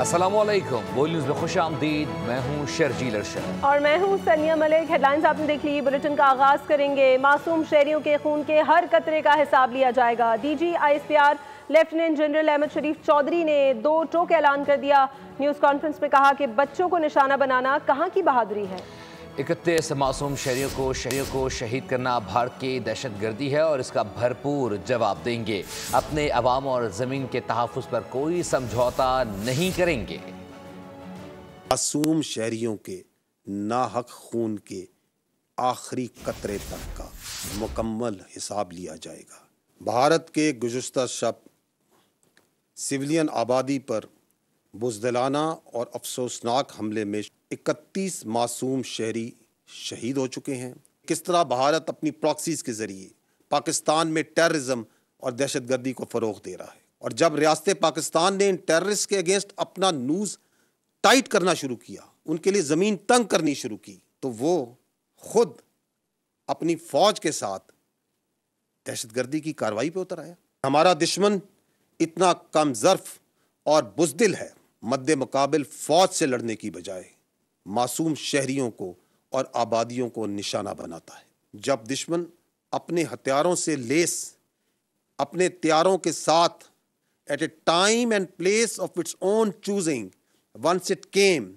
अस्सलामुअलैकुम, बोल न्यूज़ में खुश आमदीद। मैं हूँ शर्जील अरशद और मैं हूँ सनिया मलिक। हेडलाइंस आपने देख ली। बुलेटिन का आगाज करेंगे। मासूम शहरियों के खून के हर कतरे का हिसाब लिया जाएगा। DG ISPR lieutenant general Ahmed Sharif Chaudhry ने 2 टोक ऐलान कर दिया। न्यूज़ कॉन्फ्रेंस में कहा कि बच्चों को निशाना बनाना कहाँ की बहादुरी है। 31 मासूम शहरियों को शहीद करना भारत की दहशतगर्दी है और इसका भरपूर जवाब देंगे। अपने अवाम और ज़मीन के तहफ़्फ़ुज़ पर कोई समझौता नहीं करेंगे। मासूम शहरियों के नाहक खून के आखिरी कतरे तक का मुकम्मल हिसाब लिया जाएगा। भारत के गुज़श्ता शब सिविलियन आबादी पर बुज़दिलाना और अफसोसनाक हमले में 31 मासूम शहरी शहीद हो चुके हैं। किस तरह भारत अपनी प्रॉक्सीज़ के ज़रिए पाकिस्तान में टेररिज्म और दहशतगर्दी को फ़रोग़ दे रहा है, और जब रियासत पाकिस्तान ने इन टेररिस्ट के अगेंस्ट अपना न्यूज़ टाइट करना शुरू किया, उनके लिए ज़मीन तंग करनी शुरू की, तो वो खुद अपनी फ़ौज के साथ दहशतगर्दी की कार्रवाई पे उतर आया। हमारा दुश्मन इतना कम ज़र्फ़ और बुज़दिल है, मद्दे मुकाबिल फ़ौज से लड़ने की बजाय मासूम शहरियों को और आबादियों को निशाना बनाता है। जब दुश्मन अपने हथियारों से लेस अपने तैयारों के साथ at a time and place of its own choosing once it came,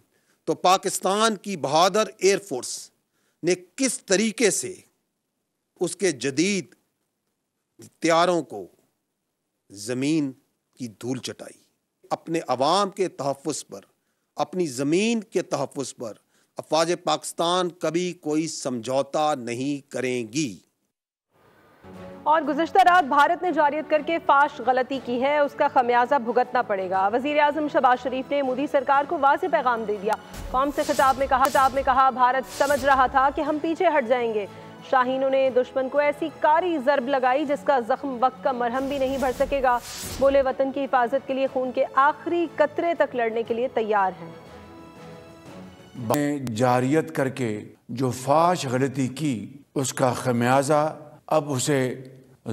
तो पाकिस्तान की बहादुर एयरफोर्स ने किस तरीके से उसके जदीद तैयारों को ज़मीन की धूल चटाई। अपने अवाम के तहफ़्फ़ुज़ पर, अपनी ज़मीन के तहफ़्फ़ुज़ पर अफ़वाज पाकिस्तान कभी कोई समझौता नहीं करेंगी। और गुज़श्ता रात भारत ने जारियत करके फाश गलती की है, उसका खमियाजा भुगतना पड़ेगा। वज़ीर आज़म शहबाज शरीफ ने मोदी सरकार को वाज़ेह पैगाम दे दिया। कौम से खिताब में कहा भारत समझ रहा था कि हम पीछे हट जाएंगे। शाहीनों ने दुश्मन को ऐसी कारी ज़रब लगाई जिसका जख्म वक्त का मरहम भी नहीं भर सकेगा। बोले वतन की हिफाजत के लिए खून के आखिरी कतरे तक लड़ने के लिए तैयार हैं। जारियत करके जो फाश गलती की, उसका खमियाजा अब उसे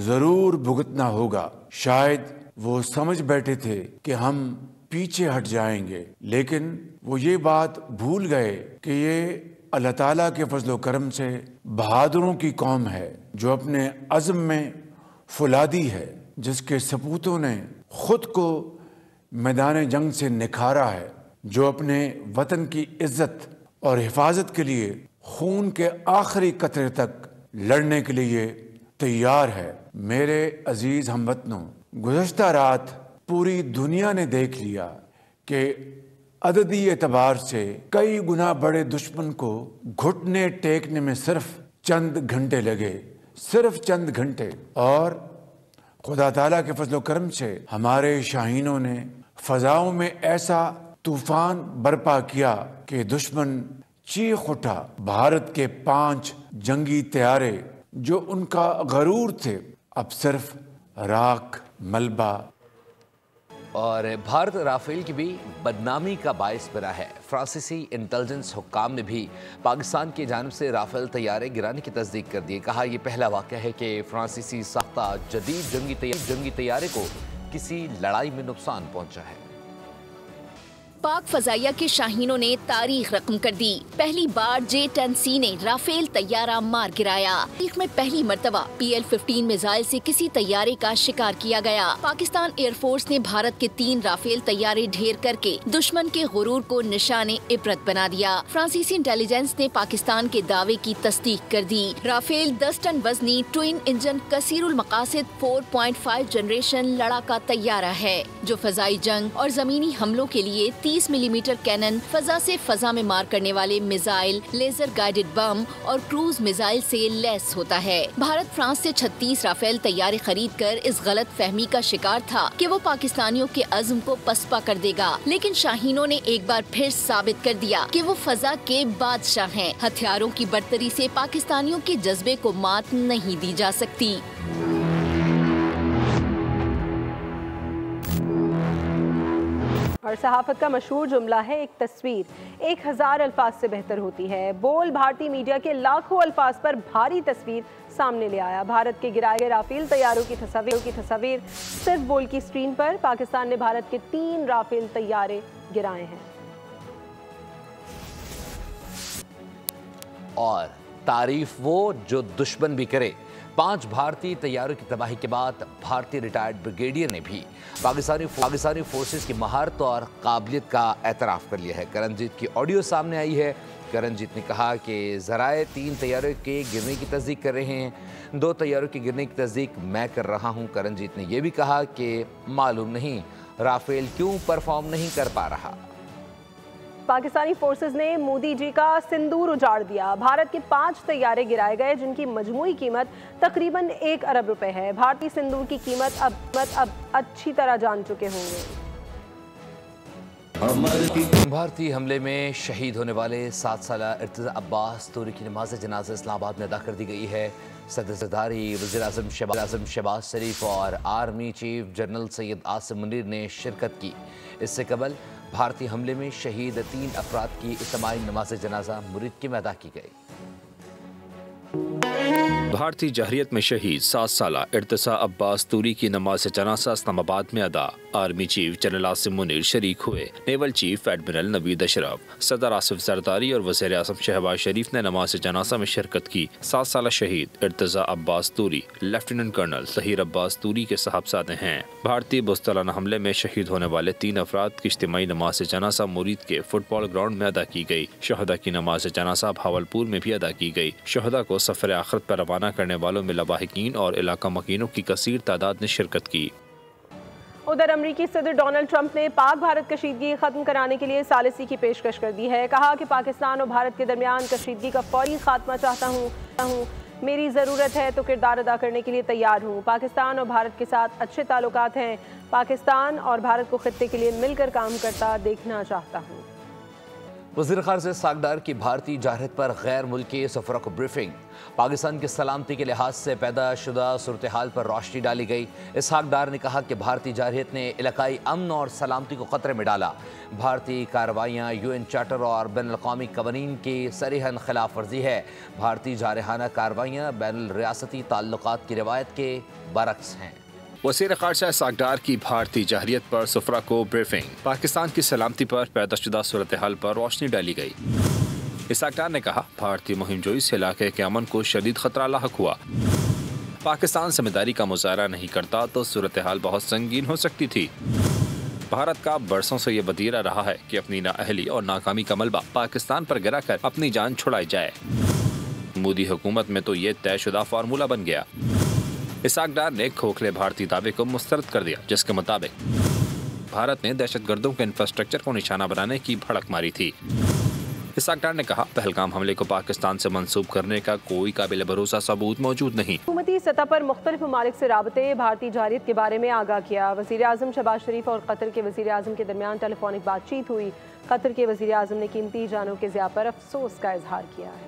ज़रूर भुगतना होगा। शायद वो समझ बैठे थे कि हम पीछे हट जाएंगे, लेकिन वो ये बात भूल गए कि ये अल्लाह ताला के फजल व करम से बहादुरों की कौम है, जो अपने अज़्म में फुलादी है, जिसके सपूतों ने खुद को मैदान जंग से निखारा है, जो अपने वतन की इज्जत और हिफाजत के लिए खून के आखिरी कतरे तक लड़ने के लिए तैयार है। मेरे अजीज हमवतनों, गुज़श्ता रात पूरी दुनिया ने देख लिया कि अददी एतबार से कई गुना बड़े दुश्मन को घुटने टेकने में सिर्फ चंद घंटे लगे, सिर्फ चंद घंटे। और खुदा ताला के फजल करम से हमारे शाहीनों ने फजाओं में ऐसा तूफान बर्पा किया कि दुश्मन चीख उठा। भारत के 5 जंगी तैयारे जो उनका गरूर थे, अब सिर्फ राख मलबा। और भारत राफेल की भी बदनामी का बायस बना है। फ्रांसीसी इंटेलिजेंस हुक्काम ने भी पाकिस्तान की जानिब से राफेल तैयारे गिराने की तस्दीक कर दी। कहा यह पहला वाक़या है कि फ्रांसीसी साख्ता जदीद जंगी तैयारे को किसी लड़ाई में नुकसान पहुंचा है। पाक फजाइया के शाहीनों ने तारीख रकम कर दी। पहली बार J-10C ने राफेल तैयारा मार गिराया। तारीख में पहली मर्तबा PL-15 मिसाइल से किसी तैयारे का शिकार किया गया। पाकिस्तान एयरफोर्स ने भारत के 3 राफेल तैयारे ढेर करके दुश्मन के गुरूर को निशाने इबरत बना दिया। फ्रांसीसी इंटेलिजेंस ने पाकिस्तान के दावे की तस्दीक कर दी। राफेल 10 टन वजनी ट्विन इंजन कसीरुल मकासिद 4.5 जनरेशन लड़ाका तैयारा है, जो फजाई जंग और जमीनी हमलों के लिए 30 मिलीमीटर कैनन, फजा से फजा में मार करने वाले मिसाइल, लेजर गाइडेड बम और क्रूज मिसाइल से लैस होता है। भारत फ्रांस से 36 राफेल तैयारे खरीद कर इस गलत फहमी का शिकार था कि वो पाकिस्तानियों के अज़्म को पसपा कर देगा, लेकिन शाहीनों ने एक बार फिर साबित कर दिया कि वो फजा के बादशाह हैं। हथियारों की बर्तरी से पाकिस्तानियों के जज्बे को मात नहीं दी जा सकती। اور صحافت کا مشہور جملہ ہے ایک تصویر 1000 الفاظ سے بہتر ہوتی ہے۔ بول بھارتی میڈیا کے لاکھوں الفاظ پر بھاری تصویر سامنے لے آیا۔ بھارت کے گرائے گئے رافیل طیاروں کی تصاویر صرف بول کی سکرین پر۔ پاکستان نے بھارت کے 3 رافیل طیارے گرائے ہیں۔ اور تعریف وہ جو دشمن بھی کرے۔ 5 بھارتی طیاروں کی تباہی کے بعد بھارتی ریٹائرڈ بریگیڈیئر نے بھی پاکستانی فورسز کی مہارت اور قابلیت کا اعتراف کر لیا ہے۔ کرنجیت کی آڈیو سامنے آئی ہے۔ کرنجیت نے کہا کہ ذرائع 3 طیاروں کے گرنے کی تصدیق کر رہے ہیں، 2 طیاروں کے گرنے کی تصدیق میں کر رہا ہوں۔ کرنجیت نے یہ بھی کہا کہ معلوم نہیں رافیل کیوں پرفارم نہیں کر پا رہا۔ پاکستانی فورسز نے مودی جی کا سندور اجاڑ دیا۔ بھارت کے 5 طیارے گرائے گئے جن کی مجموعی قیمت تقریباً 1 ارب روپے ہے۔ بھارتی سندور کی قیمت اب اچھی طرح جان چکے ہوں گے۔ بھارتی حملے میں شہید ہونے والے 7 سالہ ارتضیٰ عباس توری کی نماز جنازہ اسلام آباد میں ادا کر دی گئی ہے۔ صدر زرداری، وزیر اعظم شہباز شریف اور army chief general Syed Asim Munir نے شرکت کی۔ اس سے قبل بھارتی حملے میں شہید 3 افراد کی اجتماعی نماز جنازہ مرید میں ادا کی گئی۔ بھارتی جہریت میں شہید 7 سالہ ارتضیٰ عباس توری کی نماز جنازہ اسلام آباد میں ادا۔ Army chief general Asim Munir شریک ہوئے۔ نیول چیف ایڈمرل نوید اشرف، صدر آصف زرداری اور وزیر اعظم شہباز شریف نے نماز جنازہ میں شرکت کی۔ 7 سالہ شہید ارتضیٰ عباس توری لیفٹیننٹ کرنل طاہر عباس توری کے صاحبزادے ہیں۔ بھارتی بزدلانہ حملے میں شہید ہونے والے 3 افراد کی اجتماعی نماز جنازہ مرید کے فٹ بال گراؤنڈ میں ادا کی گئی۔ شہداء کی نماز جنازہ بھاولپور میں بھی ادا کی گئی۔ شہداء کو سفر آخرت پر روانہ کرنے والوں میں لواحقین اور علاقہ مکینوں کی کثیر تعداد نے شرکت کی۔ ادھر امریکی صدر ڈونلڈ ٹرمپ نے پاک بھارت کشیدگی ختم کرانے کے لیے ثالثی کی پیشکش کر دی ہے۔ کہا کہ پاکستان اور بھارت کے درمیان کشیدگی کا فوری خاتمہ چاہتا ہوں۔ میری ضرورت ہے تو کردار ادا کرنے کے لیے تیار ہوں۔ پاکستان اور بھارت کے ساتھ اچھے تعلقات ہیں۔ پاکستان اور بھارت کو خطے کے لیے مل کر کام کرتا دیکھنا چاہتا ہوں۔ وزیر خارجہ اسحاق ڈار کی بھارتی جارحیت پر غیر ملکی سفروں کو بریفنگ۔ پاکستان کی سلامتی کے لحاظ سے پیدا شدہ صورتحال پر روشنی ڈالی گئی۔ اسحاق ڈار نے کہا کہ بھارتی جارحیت نے علاقائی امن اور سلامتی کو خطرے میں ڈالا۔ بھارتی کارروائیاں UN چارٹر اور بین الاقوامی قوانین کی صریحاً خلاف ورزی ہے۔ بھارتی جارحانہ کارروائیاں بین الریاستی تعلقات کی روایت کے برعکس ہیں۔ وزیر خارجہ اسحاق ڈار کی بھارتی جارحیت پر سفرا کو بریفنگ۔ پاکستان کی سلامتی پر پیدا شدہ صورتحال پر روشنی ڈالی گئی۔ اسحاق ڈار نے کہا بھارتی مہم جوئی سے علاقے کے امن کو شدید خطرہ لاحق ہوا۔ پاکستان ذمہ داری کا مظاہرہ نہیں کرتا تو صورتحال بہت سنگین ہو سکتی تھی۔ بھارت کا برسوں سے یہ وتیرہ رہا ہے کہ اپنی نااہلی اور ناکامی کا ملبہ پاکستان پر گرا کر اپنی جان چھڑائی جائے۔ مودی حکومت میں تو یہ طے شدہ فارمولہ بن گیا۔ اسحاق ڈار نے کھوکھلے بھارتی دعوے کو مسترد کر دیا جس کے مطابق بھارت نے دہشت گردوں کے انفراسٹرکچر کو نشانہ بنانے کی بھڑک ماری تھی۔ اسحاق ڈار نے کہا پہلگام حملے کو پاکستان سے منسوب کرنے کا کوئی قابل بھروسہ ثبوت موجود نہیں۔ حکومتی سطح پر مختلف ممالک سے رابطے بھارتی جارحیت کے بارے میں آگاہ کیا۔ وزیر اعظم شہباز شریف اور قطر کے وزیر اعظم کے درمیان ٹیلی فونک بات چیت ہوئی۔ قطر کے وزیر اعظم نے قیمتی جانوں کے ضیاع پر افسوس کا اظہار کیا ہے۔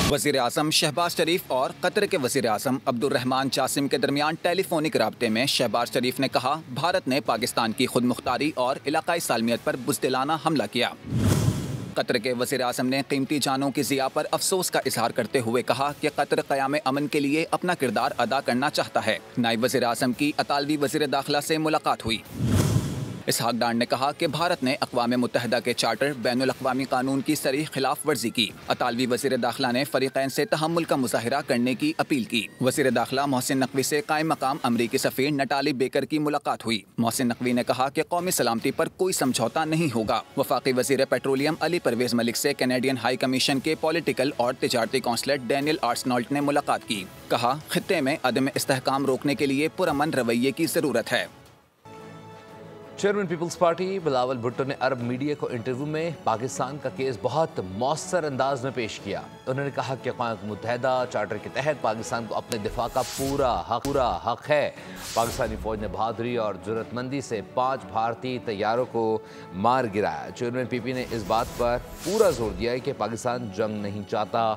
وزیر اعظم شہباز شریف اور قطر کے وزیر اعظم عبد الرحمان جاسم کے درمیان ٹیلی فونک رابطے میں شہباز شریف نے کہا بھارت نے پاکستان کی خود مختاری اور علاقائی سالمیت پر بزدلانہ حملہ کیا۔ قطر کے وزیر اعظم نے قیمتی جانوں کی ضیاع پر افسوس کا اظہار کرتے ہوئے کہا کہ قطر قیام امن کے لیے اپنا کردار ادا کرنا چاہتا ہے۔ نائب وزیر اعظم کی اطالوی وزیر داخلہ سے ملاقات ہوئی۔ اسحاق ڈار نے کہا کہ بھارت نے اقوام متحدہ کے چارٹر بین الاقوامی قانون کی صریح خلاف ورزی کی۔ اطالوی وزیر داخلہ نے فریقین سے تحمل کا مظاہرہ کرنے کی اپیل کی۔ وزیر داخلہ محسن نقوی سے قائم مقام امریکی سفیر نٹالی بیکر کی ملاقات ہوئی۔ محسن نقوی نے کہا کہ قومی سلامتی پر کوئی سمجھوتا نہیں ہوگا۔ وفاقی وزیر پیٹرولیم علی پرویز ملک سے کینیڈین ہائی کمیشن کے پولیٹیکل اور تجارتی کونسلر ڈینیل آرسنالٹ نے ملاقات کی۔ کہا خطے میں عدم استحکام روکنے کے لیے پرامن رویے کی ضرورت ہے۔ چیئرمین پیپلز پارٹی بلاول بھٹو نے عرب میڈیا کو انٹرویو میں پاکستان کا کیس بہت مؤثر انداز میں پیش کیا۔ انہوں نے کہا کہ اقوام متحدہ چارٹر کے تحت پاکستان کو اپنے دفاع کا پورا حق ہے۔ پاکستانی فوج نے بہادری اور جرأت مندی سے 5 بھارتی طیاروں کو مار گرایا۔ چیئرمین پی پی نے اس بات پر پورا زور دیا کہ پاکستان جنگ نہیں چاہتا،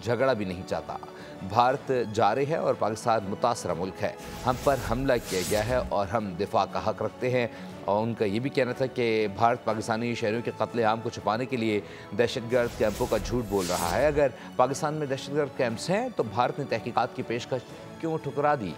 جھگڑا بھی نہیں چاہتا۔ भारत जारी है और पाकिस्तान मुतासरा मुल्क है। हम पर हमला किया गया है और हम दिफा का हक रखते हैं। और उनका ये भी कहना था कि भारत पाकिस्तानी शहरियों के कत्लेआम को छुपाने के लिए दहशतगर्द कैंपों का झूठ बोल रहा है। अगर पाकिस्तान में दहशतगर्द कैंप्स हैं तो भारत ने तहकीकात की पेशकश क्यों ठुकरा दी?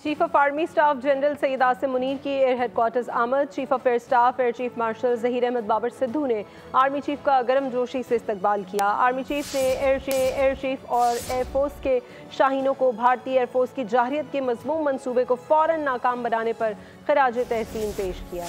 Chief of army staff general Syed Asim Munir की एयर हेडक्वार्टर्स आमद। Chief of air staff air chief marshal Zaheer Ahmed Babar Sidhu ने आर्मी चीफ का गर्मजोशी से इस्तकबाल किया। आर्मी चीफ ने एयर चीफ और एयरफोर्स के शाहीनों को भारतीय एयरफोर्स की जाहिरियत के मज़मूम मंसूबे को फ़ौरन नाकाम बनाने पर खराज तहसीन पेश किया।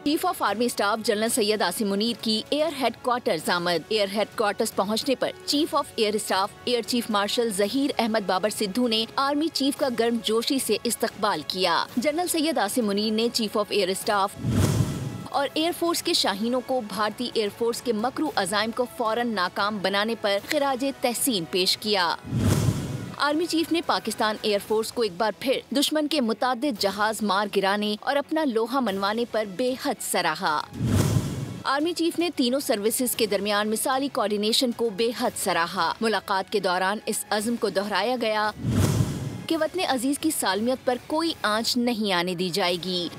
Chief of army staff general Syed Asim Munir की एयर हेडक्वार्टर्स आमद। एयर हेडक्वार्टर्स पहुंचने पर chief of air staff air chief marshal Zaheer Ahmed Babar Sidhu ने आर्मी चीफ का गर्मजोशी से इस्तकबाल किया। जनरल सैयद आसिम मुनीर ने चीफ ऑफ एयर स्टाफ और एयरफोर्स के शाहीनों को भारतीय एयरफोर्स के मकरू अज़ाइम को फौरन नाकाम बनाने पर खराज तहसीन पेश किया। आर्मी चीफ ने पाकिस्तान एयरफोर्स को एक बार फिर दुश्मन के मुताद्दिद जहाज मार गिराने और अपना लोहा मनवाने पर बेहद सराहा। आर्मी चीफ ने तीनों सर्विसेज के दरमियान मिसाली कोऑर्डिनेशन को बेहद सराहा। मुलाकात के दौरान इस अज़्म को दोहराया गया कि वतन अजीज की सालमियत पर कोई आंच नहीं आने दी जाएगी।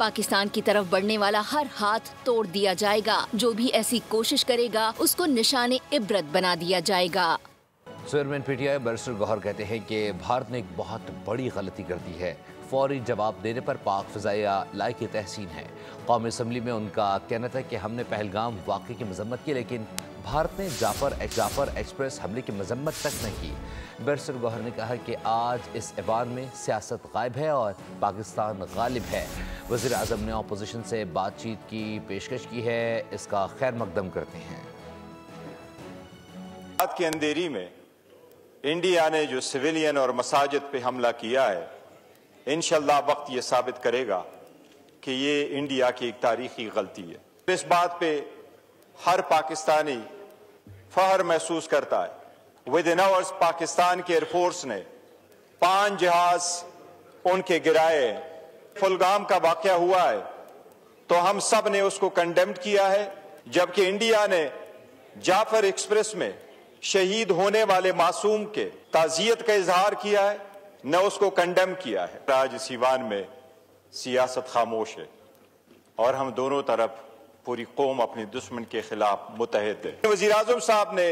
पाकिस्तान की तरफ बढ़ने वाला हर हाथ तोड़ दिया जाएगा। जो भी ऐसी कोशिश करेगा उसको निशाने इबरत बना दिया जाएगा। चेयरमैन पीटीआई बैरिस्टर गौहर कहते हैं कि भारत ने एक बहुत बड़ी गलती कर दी है। फौरी जवाब देने पर पाक फ़िज़ाइया लायक तहसीन है। कौमी असम्बली में उनका कहना था कि हमने पहलगाम वाक़े की मजम्मत की, लेकिन भारत ने जाफर एक्सप्रेस हमले की मजम्मत तक नहीं की। बैरिस्टर गौहर ने कहा कि आज इस ऐवान में सियासत गायब है और पाकिस्तान गालिब है। वज़ीर आज़म ने अपोजिशन से बातचीत की पेशकश की है, इसका खैर मकदम करते हैं। रात की अंधेरी में इंडिया ने जो सिविलियन और मसाजिद पे हमला किया है, इंशाअल्लाह वक्त ये साबित करेगा कि ये इंडिया की एक तारीखी गलती है। इस बात पे हर पाकिस्तानी फख्र महसूस करता है। विद इन आवर्स पाकिस्तान के एयरफोर्स ने 5 जहाज उनके गिराए। फुलगाम का वाक़या हुआ है तो हम सब ने उसको कंडेम्ड किया है, जबकि इंडिया ने जाफर एक्सप्रेस में शहीद होने वाले मासूम के ताज़ियत का इजहार किया है, न उसको कंडेम किया है। आज इस ईवान में सियासत खामोश है और हम दोनों तरफ पूरी कौम अपने दुश्मन के खिलाफ मुतहद है। वज़ीर आज़म साहब ने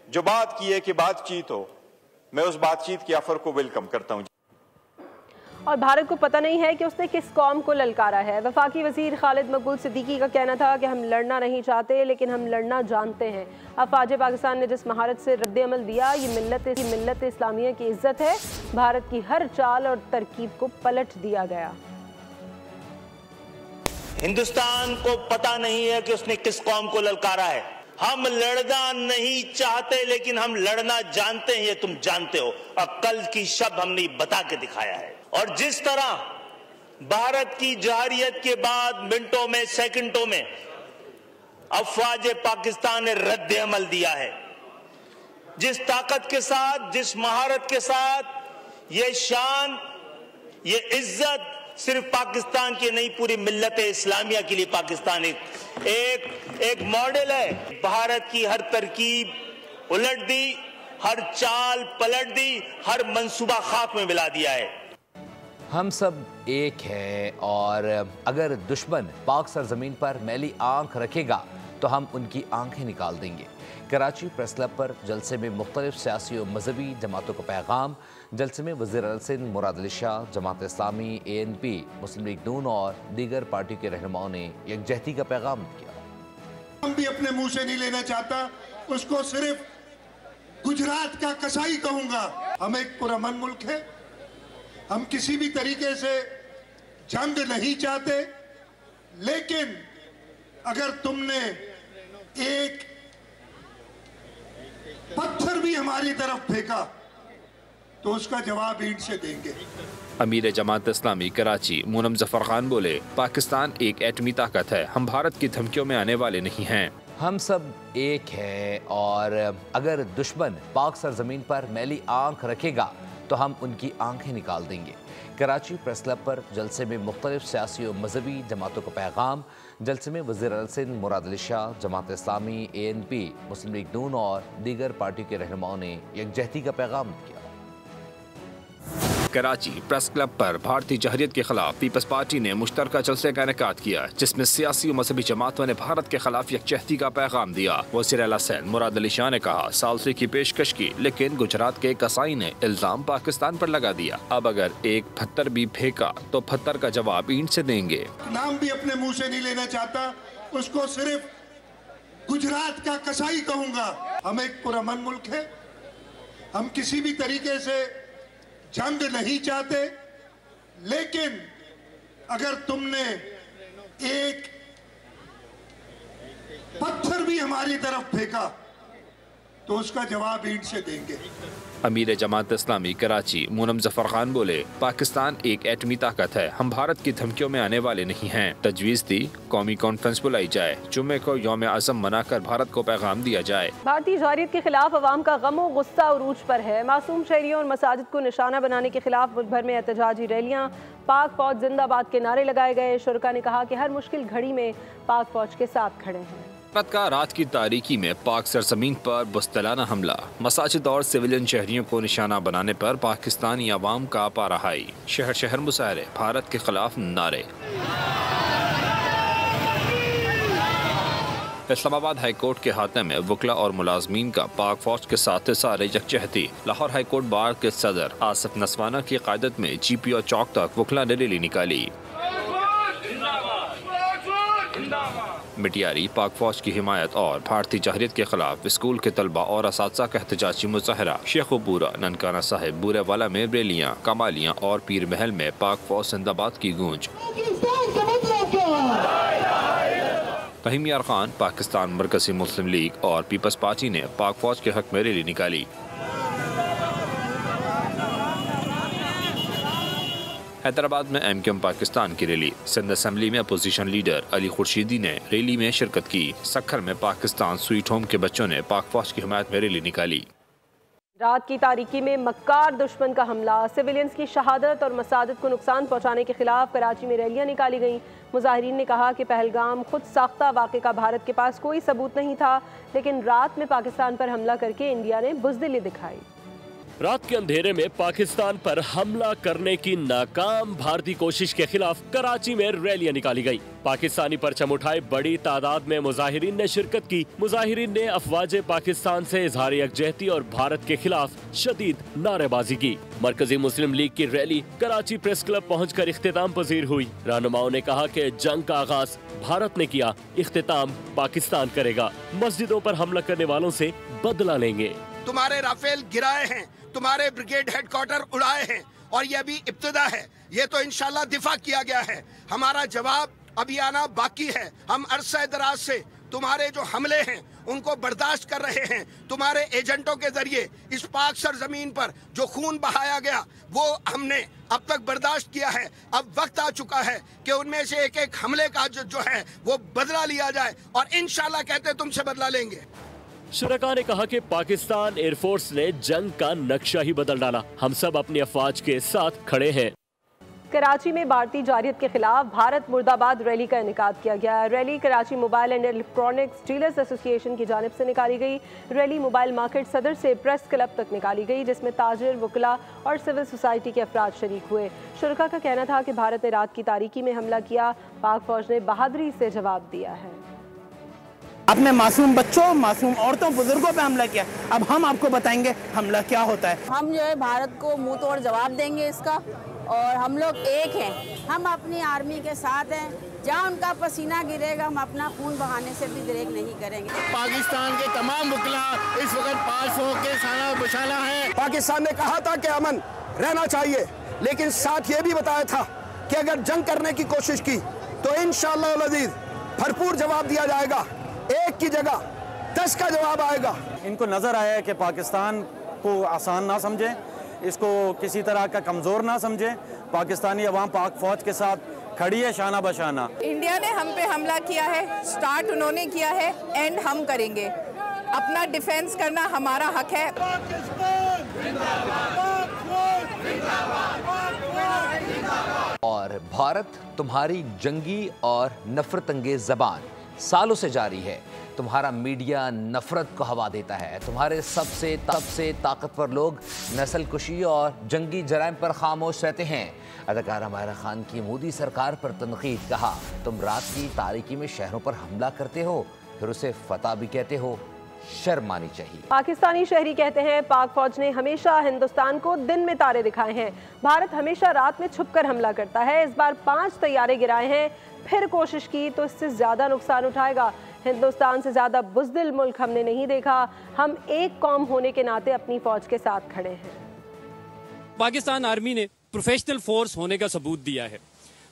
जो बात की है कि बातचीत हो, मैं उस बातचीत की ऑफर को वेलकम करता हूँ। और भारत को पता नहीं है कि उसने किस कौम को ललकारा है। वफाकी वज़ीर खालिद मकबूल सिद्दीकी का कहना था कि हम लड़ना नहीं चाहते लेकिन हम लड़ना जानते हैं। अफवाज पाकिस्तान ने जिस महारत से रद्द-ए-अमल दिया, ये मिल्लत इस्लामिया की इज्जत है। भारत की हर चाल और तरकीब को पलट दिया गया। हिंदुस्तान को पता नहीं है कि उसने किस कौम को ललकारा है। हम लड़ना नहीं चाहते लेकिन हम लड़ना जानते हैं, ये तुम जानते हो। और कल की शब हमने बता के दिखाया है। और जिस तरह भारत की जहारियत के बाद मिनटों में, सेकंडों में अफवाज पाकिस्तान ने रद्द अमल दिया है, जिस ताकत के साथ, जिस महारत के साथ, ये शान, ये इज्जत सिर्फ पाकिस्तान की नहीं पूरी मिल्लत इस्लामिया के लिए पाकिस्तान एक मॉडल है। भारत की हर तरकीब उलट दी, हर चाल पलट दी, हर मंसूबा खाक में मिला दिया है। हम सब एक हैं और अगर दुश्मन पाक सरजमीन पर मैली आंख रखेगा तो हम उनकी आंखें निकाल देंगे। कराची प्रेस क्लब पर जलसे में मुख्तलिफ सियासी और मजहबी जमातों का पैगाम। जलसे में वज़ीर आला सिंध मुराद अली शाह, जमात इस्लामी, ANP, मुस्लिम लीग नून और दीगर पार्टी के रहनुमाओं ने यकजहती का पैगाम किया। हम भी अपने मुंह से नहीं लेना चाहता, उसको सिर्फ गुजरात का कसाई कहूंगा। हम एक पुरअमन मुल्क है, हम किसी भी तरीके से जंग नहीं चाहते, लेकिन अगर तुमने एक पत्थर भी हमारी तरफ फेंका तो उसका जवाब ईंट से देंगे। अमीर जमात इस्लामी कराची मूनम जफर खान बोले, पाकिस्तान एक एटमी ताकत है, हम भारत की धमकियों में आने वाले नहीं हैं। हम सब एक हैं और अगर दुश्मन पाक सरजमीन पर मैली आंख रखेगा تو ہم ان کی آنکھیں نکال دیں گے۔ کراچی پریس کلب پر جلسے میں مختلف سیاسی و مذہبی جماعتوں کا پیغام۔ جلسے میں وزیر اعظم سندھ مراد علی شاہ، جماعت اسلامی، ANP، مسلم لیگ نون اور دیگر پارٹیوں کے رہنماؤں نے یکجہتی کا پیغام دیا۔ کراچی پریس کلب پر بھارتی جہریت کے خلاف پیپلز پارٹی نے مشترکہ جلسے کا انعقاد کیا، جس میں سیاسی و مذہبی جماعتوں نے بھارت کے خلاف یکجہتی کا پیغام دیا۔ وزیر اعلیٰ سندھ مراد علی شاہ نے کہا، ثالثی کی پیشکش کی، لیکن گجرات کے کسائی نے الزام پاکستان پر لگا دیا۔ اب اگر ایک پتھر بھی پھینکا تو پتھر کا جواب اینٹ سے دیں گے۔ نام بھی اپنے منہ سے نہیں لینا چاہتا، اس کو صرف گجرات کا کسائی کہوں گا۔ ہم ایک پرامن ملک ہے، ہم کسی بھی طریقے سے جنگ نہیں چاہتے، لیکن اگر تم نے ایک پتھر بھی ہماری طرف پھینکا تو اس کا جواب اینٹ سے دیں گے۔ امیر جماعت اسلامی کراچی مونم ظفر خان بولے، پاکستان ایک ایٹمی طاقت ہے، ہم بھارت کی دھمکیوں میں آنے والے نہیں ہیں۔ تجویز دی قومی کانفرنس بلائی جائے، جمعے کو یوم عزم منا کر بھارت کو پیغام دیا جائے۔ بھارتی جہریت کے خلاف عوام کا غم و غصہ عروج پر ہے۔ معصوم شہریوں اور مساجد کو نشانہ بنانے کے خلاف ملک بھر میں احتجاجی ریلیاں، پاک فوج زندہ باد کے نعرے لگائے گئے۔ شرکا نے کہا کہ ہر مشکل گھڑی میں پاک فوج کے ساتھ کھڑے ہیں۔ بھارت کا رات کی تاریکی میں پاک سرزمین پر بزدلانہ حملہ، مساجد اور سویلین شہریوں کو نشانہ بنانے پر پاکستانی عوام کا پارہائی، شہر شہر مظاہرے، بھارت کے خلاف نعرے۔ اسلام آباد ہائی کورٹ کے احاطے میں وکلا اور ملازمین کا پاک فوج کے ساتھ سارے یکجہتی۔ لاہور ہائی کورٹ بار کے صدر آصف نسوانہ کی قیادت میں GPO چوک تک وکلا نے ریلی نکالی۔ مٹیاری پاک فوج کی حمایت اور بھارتی جہریت کے خلاف اسکول کے طلبہ اور اساتذہ کا احتجاجی مظاہرہ، شیخ پورہ، ننکانہ صاحب، بورے والا میں ریلیاں، کمالیاں اور پیر محل میں پاک فوج زندہ باد کی گونج۔ فہیم یار خان، پاکستان مرکزی مسلم لیگ اور پیپلز پارٹی نے پاک فوج کے حق میں ریلی نکالی۔ حیدرآباد میں MQM پاکستان کی ریلی، سندھ اسمبلی میں اپوزیشن لیڈر علی خورشیدی نے ریلی میں شرکت کی۔ سکھر میں پاکستان سویٹ ہوم کے بچوں نے پاک فوج کی حمایت میں ریلی نکالی۔ رات کی تاریکی میں مکار دشمن کا حملہ، سویلینز کی شہادت اور مساجد کو نقصان پہنچانے کے خلاف کراچی میں ریلیاں نکالی گئیں۔ مظاہرین نے کہا کہ پہلگام خود ساختہ واقعے کا بھارت کے پاس کوئی ثبوت نہیں تھا، لیکن رات میں پاکستان پر حملہ کر کے انڈیا نے بزدلی دکھائی۔ رات کے اندھیرے میں پاکستان پر حملہ کرنے کی ناکام بھارتی کوشش کے خلاف کراچی میں ریلیاں نکالی گئی۔ پاکستانی پرچم اٹھائے بڑی تعداد میں مظاہرین نے شرکت کی۔ مظاہرین نے افواج پاکستان سے اظہار یکجہتی اور بھارت کے خلاف شدید نعرے بازی کی۔ مرکزی مسلم لیگ کی ریلی کراچی پریس کلب پہنچ کر اختتام پذیر ہوئی۔ رہنماؤں نے کہا کہ جنگ کا آغاز بھارت نے کیا، اختتام پاکستان کرے گا۔ مسجدوں پر حملہ کرنے والوں سے بدلہ لیں گے۔ تمہارے رافیل گرائے ہیں، تمہارے بریگیڈ ہیڈ کوارٹر اڑائے ہیں، اور یہ ابھی ابتدا ہے، یہ تو انشاءاللہ دفاع کیا گیا ہے۔ ہمارا جواب ابھی آنا باقی ہے۔ ہم عرصہ دراز سے تمہارے جو حملے ہیں ان کو برداشت کر رہے ہیں۔ تمہارے ایجنٹوں کے ذریعے اس پاک سرزمین پر جو خون بہایا گیا وہ ہم نے اب تک برداشت کیا ہے۔ اب وقت آ چکا ہے کہ ان میں سے ایک ایک حملے کا جو ہے وہ بدلہ لیا جائے، اور انشاءاللہ کہتے تم سے بدلہ لیں گے۔ شرکا نے کہا کہ پاکستان ایئر فورس نے جنگ کا نقشہ ہی بدل ڈالا، ہم سب اپنی افواج کے ساتھ کھڑے ہیں۔ کراچی میں بھارتی جہریت کے خلاف بھارت مرد آباد ریلی کا انعقاد کیا گیا۔ Rally Karachi mobile and electronics dealers association کی جانب سے نکالی گئی۔ ریلی موبائل مارکیٹ صدر سے پریس کلب تک نکالی گئی، جس میں تاجر، وکلا اور سول سوسائٹی کے افراد شریک ہوئے۔ شرکا کا کہنا تھا کہ بھارت نے رات کی تاریکی میں حملہ کیا، پاک فوج نے بہادری سے جواب دیا ہے۔ اپنے معصوم بچوں، معصوم عورتوں، بزرگوں پہ حملہ کیا۔ اب ہم آپ کو بتائیں گے حملہ کیا ہوتا ہے۔ ہم جو ہے بھارت کو منہ توڑ جواب دیں گے اس کا، اور ہم لوگ ایک ہیں، ہم اپنی آرمی کے ساتھ ہیں۔ جہاں ان کا پسینہ گرے گا ہم اپنا خون بہانے سے بھی بریک نہیں کریں گے۔ پاکستان کے تمام وکلا اس وقت پاس ہو کے شانہ بشانہ ہیں۔ پاکستان نے کہا تھا کہ امن رہنا چاہیے، لیکن ساتھ یہ بھی بتایا تھا کہ اگر جنگ کرنے کی کوشش کی تو انشاءاللہ العزیز بھرپور جواب دیا جائے گا۔ ایک کی جگہ 10 کا جواب آئے گا۔ ان کو نظر آیا ہے کہ پاکستان کو آسان نہ سمجھیں، اس کو کسی طرح کا کمزور نہ سمجھیں۔ پاکستانی عوام پاک فوج کے ساتھ کھڑی ہے شانہ بشانہ۔ انڈیا نے ہم پہ حملہ کیا ہے، سٹارٹ انہوں نے کیا ہے، اینڈ ہم کریں گے۔ اپنا ڈیفینس کرنا ہمارا حق ہے۔ और भारत तुम्हारी जंगी और नफरत अंगेज जबान सालों से जारी है। तुम्हारा मीडिया नफरत को हवा देता है। तुम्हारे सबसे ताकतवर लोग नस्ल कुशी और जंगी जराइम पर खामोश रहते हैं। अदाकारा माहिरा खान की मोदी सरकार पर तनकीद, कहा तुम रात की तारीकी में शहरों पर हमला करते हो फिर उसे फतह भी कहते हो, शर्म आनी चाहिए। पाकिस्तानी शहरी कहते हैं पाक फौज ने हमेशा हिंदुस्तान को दिन में तारे दिखाए हैं, भारत हमेशा रात में छुपकर हमला करता है। इस बार 5 तैयारे गिराए हैं, फिर कोशिश की तो इससे ज्यादा नुकसान उठाएगा। हिंदुस्तान से ज्यादा बुज़दिल मुल्क हमने नहीं देखा। हम एक कौम होने के नाते अपनी फौज के साथ खड़े हैं। पाकिस्तान आर्मी ने प्रोफेशनल फोर्स होने का सबूत दिया है।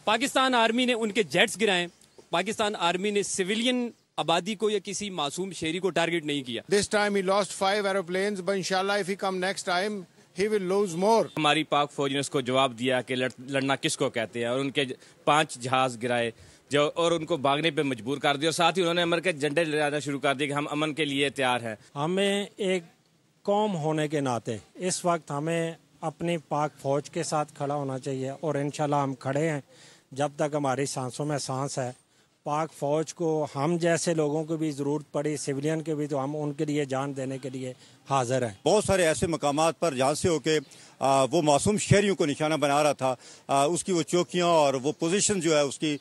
पाकिस्तान आर्मी ने उनके जेट्स गिराए। पाकिस्तान आर्मी ने सिविलियन आबादी को या किसी मासूम शहरी को टारगेट नहीं किया। This time he lost 5 aeroplanes, but inshallah if he come next time he will lose more. हमारी पाक फौज ने उसको जवाब दिया कि लड़ना किसको कहते हैं, और उनके 5 जहाज गिराए जो और उनको भागने पे मजबूर कर दिया। साथ ही उन्होंने अमन के झंडे लहराना शुरू कर दिए कि हम अमन के लिए तैयार हैं। हमें एक कौम होने के नाते इस वक्त हमें अपनी पाक फौज के साथ खड़ा होना चाहिए, और इंशाल्लाह हम खड़े हैं। जब तक हमारी सांसों में सांस है, पाक फौज को हम जैसे लोगों को भी ज़रूरत पड़ी, सिविलियन के भी, तो हम उनके लिए जान देने के लिए हाजिर हैं। बहुत सारे ऐसे मकामात पर जहाँ से होके वो मासूम शहरियों को निशाना बना रहा था, उसकी वो चौकियाँ और वो पोजीशन जो है उसकी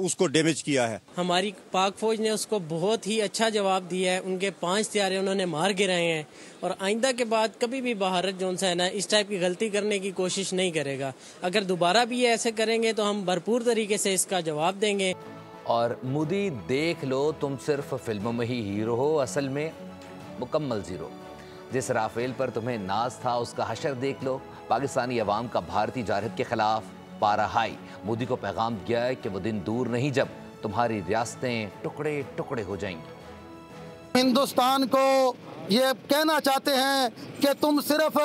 उसको डैमेज किया है। हमारी पाक फौज ने उसको बहुत ही अच्छा जवाब दिया है। उनके 5 तैयारे उन्होंने मार गिराए हैं, और आइंदा के बाद कभी भी भारत जो है ना इस टाइप की गलती करने की कोशिश नहीं करेगा। अगर दोबारा भी ये ऐसे करेंगे तो हम भरपूर तरीके से इसका जवाब देंगे। और मोदी देख लो, तुम सिर्फ फिल्मों में ही हीरो हो, असल में मुकम्मल जीरो। जिस राफेल पर तुम्हें नाज था उसका हशर देख लो। पाकिस्तानी अवाम का भारतीय जारहत के खिलाफ पारा हाई। मोदी को पैगाम दिया है कि वो दिन दूर नहीं जब तुम्हारी रियासतें टुकड़े टुकड़े हो जाएंगी। हिंदुस्तान को ये कहना चाहते हैं कि तुम सिर्फ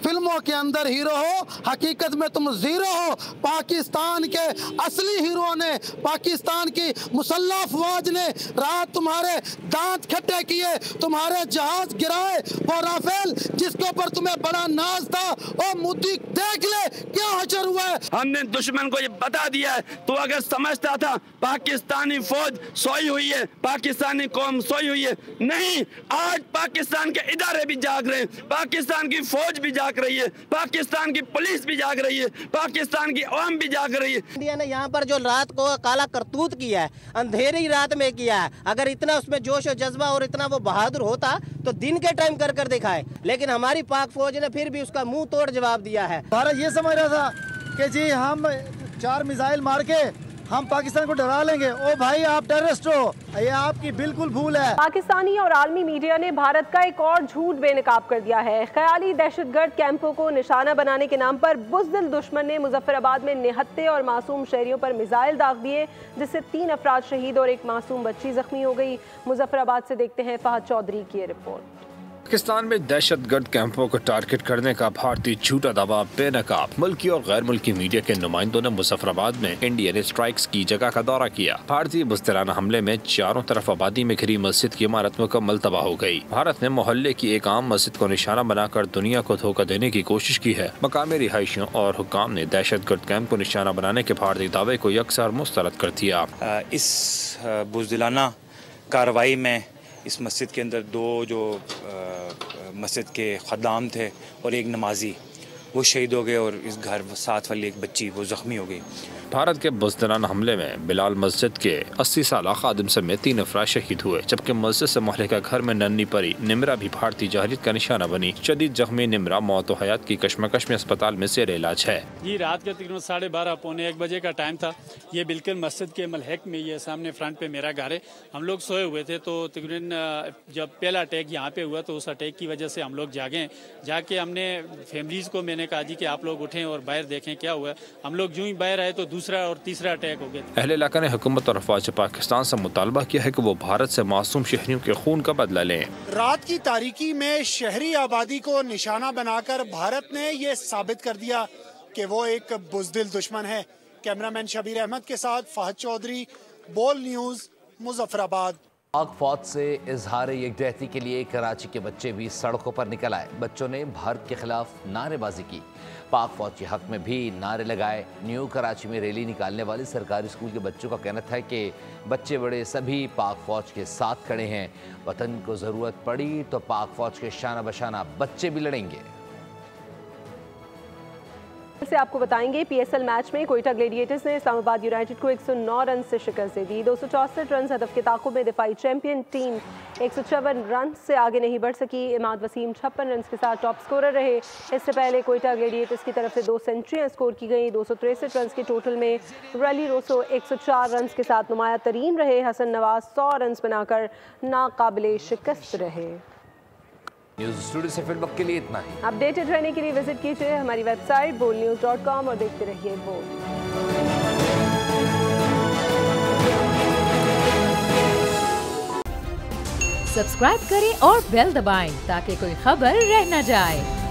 फिल्मों के अंदर हीरो हो, हकीकत में तुम जीरो हो। पाकिस्तान के असली हीरो ने, पाकिस्तान की मुसल्लह अफवाज ने रात तुम्हारे दांत खट्टे किए, तुम्हारे जहाज गिराए। वो राफेल जिसके ऊपर तुम्हें बड़ा नाज था, और मोदी देख ले क्या हशर हुआ है। हमने दुश्मन को ये बता दिया है। तो अगर समझता था पाकिस्तानी फौज सोई हुई है, पाकिस्तानी कौम सोई हुई है, नहीं, आज पाकिस्तान के इदारे भी जाग रहे हैं, पाकिस्तान की फौज भी जाग रही है, पाकिस्तान की पुलिस भी जाग रही है, पाकिस्तान की आवाम भी जाग रही है। इंडिया ने यहाँ पर जो रात को काला करतूत किया है, अंधेरी रात में किया है। अगर इतना उसमें जोश और जज्बा और इतना वो बहादुर होता तो दिन के टाइम कर कर दिखाए, लेकिन हमारी पाक फौज ने फिर भी उसका मुंह तोड़ जवाब दिया है। भारत ये समझ रहा था कि जी हम 4 मिसाइल मार के हम पाकिस्तान को डरा लेंगे। ओ भाई, आप टेररिस्ट हो, ये आपकी बिल्कुल भूल है। पाकिस्तानी और आलमी मीडिया ने भारत का एक और झूठ बेनकाब कर दिया है। ख्याली दहशतगर्द कैंपों को निशाना बनाने के नाम पर बुज़दिल दुश्मन ने मुजफ्फराबाद में निहत्ते और मासूम शहरियों पर मिसाइल दाग दिए, जिससे 3 अफराद शहीद और एक मासूम बच्ची जख्मी हो गई। मुजफ्फराबाद से देखते हैं फहद चौधरी की रिपोर्ट। पाकिस्तान में दहशतगर्द कैंपों को टारगेट करने का भारतीय झूठा दावा बेनकाब। मुल्की और गैर मुल्की मीडिया के नुमाइंदों ने मुजफ्फराबाद में इंडियन स्ट्राइक्स की जगह का दौरा किया। भारतीय बुज़दिलाना हमले में चारों तरफ आबादी में घिरी मस्जिद की इमारत मुकम्मल तबाह हो गई। भारत ने मोहल्ले की एक आम मस्जिद को निशाना बनाकर दुनिया को धोखा देने की कोशिश की है। मकामी रिहायशियों और हुक्काम ने दहशतगर्द कैंप को निशाना बनाने के भारतीय दावे को यकसर मुस्तरद कर दिया। इस बुज़दिलाना कार्रवाई में इस मस्जिद के अंदर 2 जो मस्जिद के खद्दाम थे और एक नमाजी, वो शहीद हो गए, और इस घर साथ वाली एक बच्ची वो जख्मी हो गई। भारत के बुज़दिलाना हमले में बिलाल मस्जिद के 80 साल खादिम समेत 3 अफराद शहीद हुए, जबकि मस्जिद से मोहल्ले का घर में नन्ही परी निमरा भी भारतीय जारहत का निशाना बनी। शदीद जख्मी निमरा मौत व हयात की कशमकश में अस्पताल में ज़ेर इलाज है। ये रात के तकरीबन 12:30 पौने 1 बजे का टाइम था। ये बिल्कुल मस्जिद के मलहक में, ये सामने फ्रंट पे मेरा घर है। हम लोग सोए हुए थे, तो तकरीबन जब पहला अटैक यहाँ पे हुआ तो उस अटैक की वजह से हम लोग जागे। जाके हमने फैमिलीज़ को मैंने कहा जी कि आप लोग उठें और बाहर देखें क्या हुआ। हम लोग जो ही बाहर आए तो दूसरा और तीसरा अटैक हो गया। अहले इलाका ने हुकूमत और अफवाज पाकिस्तान से मुतालबा किया है कि वो भारत से मासूम शहरियों के खून का बदला लें। रात की तारीकी में शहरी आबादी को निशाना बनाकर भारत ने ये साबित कर दिया कि वो एक बुज़दिल दुश्मन है। कैमरामैन शबीर अहमद के साथ फहद चौधरी, बोल न्यूज़, मुजफ्फराबाद। पाक फौज से इजहार यकजहती के लिए कराची के बच्चे भी सड़कों पर निकल आए। बच्चों ने भारत के खिलाफ नारेबाजी की, पाक फौज के हक में भी नारे लगाए। न्यू कराची में रैली निकालने वाले सरकारी स्कूल के बच्चों का कहना था कि बच्चे बड़े सभी पाक फौज के साथ खड़े हैं। वतन को ज़रूरत पड़ी तो पाक फौज के शाना बशाना बच्चे भी लड़ेंगे। से आपको बताएंगे पीएसएल मैच में कोयटा ग्लेडिएटर्स ने इस्लामाबाद यूनाइटेड को 109 रन से शिकस्त दे दी। 264 रन हदफ के ताक़ुब में दिफाई चैंपियन टीम 154 रन से आगे नहीं बढ़ सकी। इमाद वसीम 56 रन के साथ टॉप स्कोरर रहे। इससे पहले कोयटा ग्लेडिएटर्स की तरफ से 2 सेंचुरियां स्कोर की गई। 263 रन के टोटल में रैली रोसो 104 रन के साथ नुमाया तरीन रहे। हसन नवाज 100 रन बनाकर नाकाबिले शिकस्त रहे। न्यूज़ स्टूडियो से फिल्म के लिए इतना ही। अपडेटेड रहने के लिए विजिट कीजिए हमारी वेबसाइट bolnews.com और देखते रहिए बोल। सब्सक्राइब करें और बेल दबाएं ताकि कोई खबर रह न जाए।